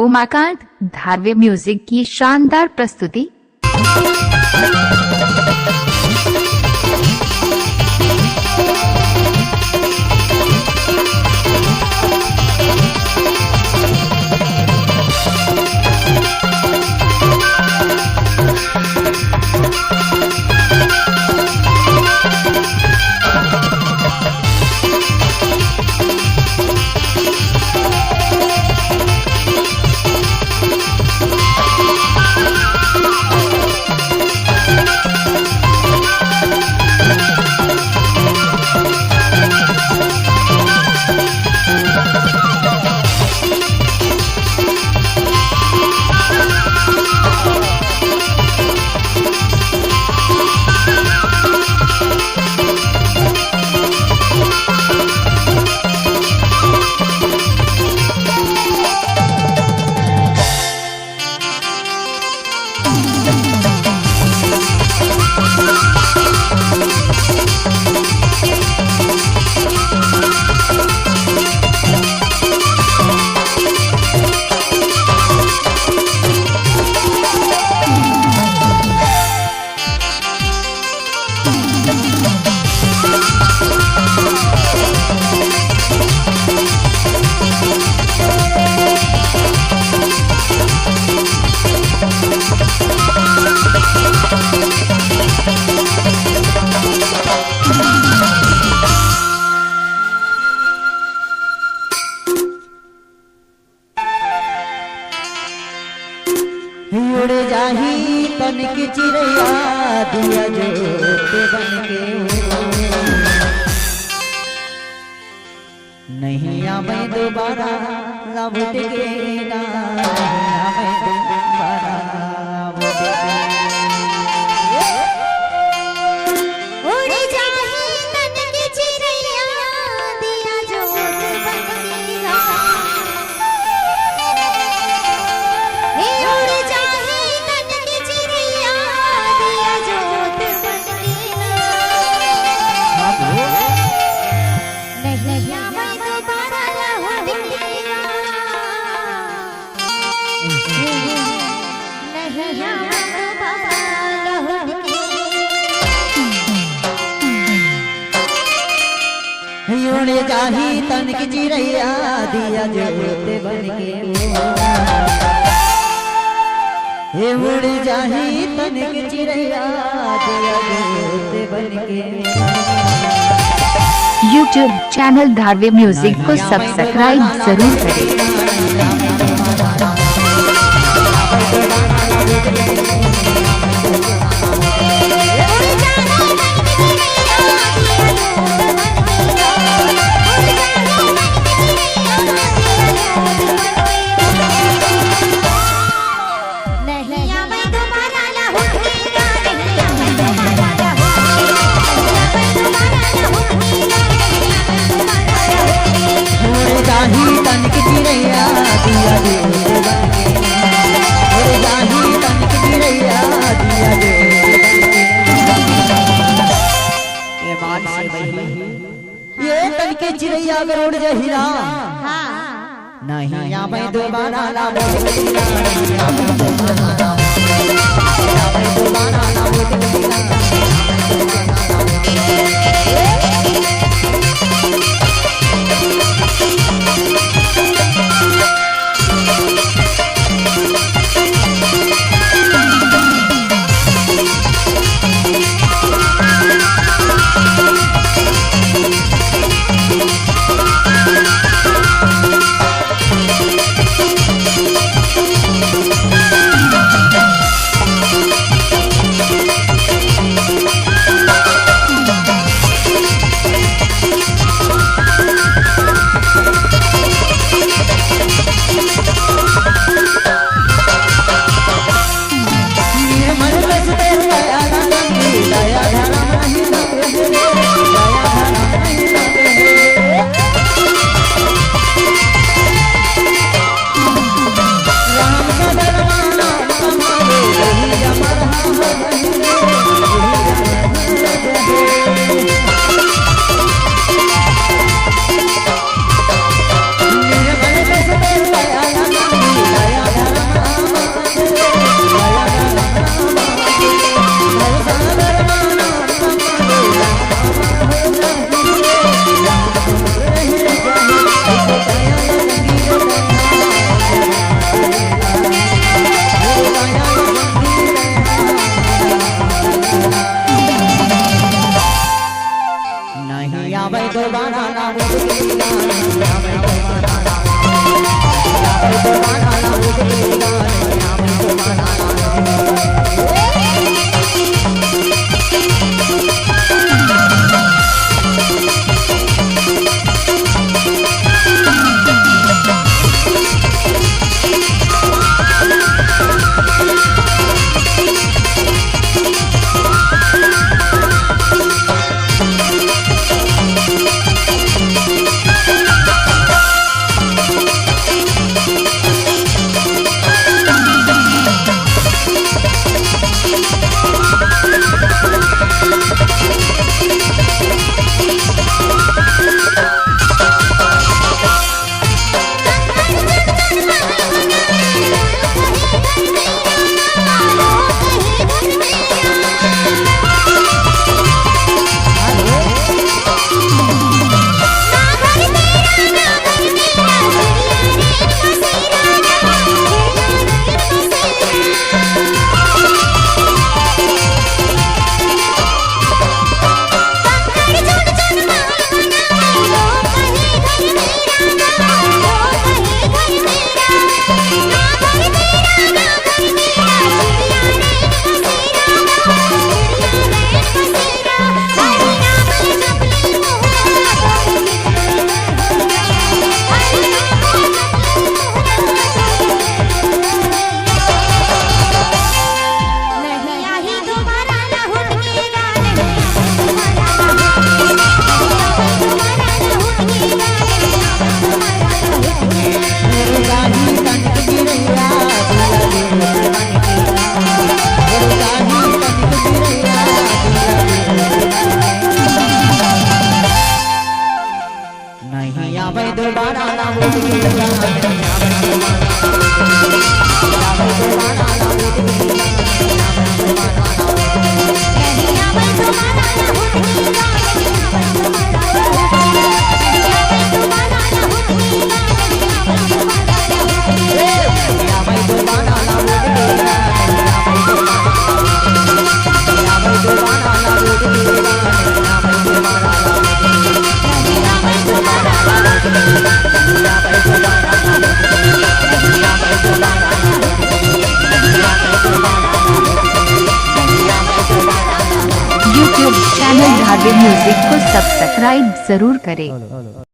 Umakant धारवे music की शानदार प्रस्तुति। उड़ जाही तनिक चिड़ैया दिया जोते बनके नहीं आवे दोबारा लौट के ना आवे दोबारा लौट के। उड़ जाही तनिक चिड़ैया दिया जोते बनके ना उड़ जाही तनिक चिड़ैया दिया जोते बनके हे उड़ जाही तनिक चिड़ैया दिया जोते बनके। यूट्यूब चैनल धारवे म्यूजिक को सब्सक्राइब जरूर करें। ये तनके चिड़ैया अगर उड़ जाही ना नहीं आवे दोबारा लौट के ना नहीं आवे दोबारा लौट के ना। नहीं आवे दोबारा ना मुझ की यूट्यूब चैनल धार्वे म्यूजिक को सब्सक्राइब जरूर करें।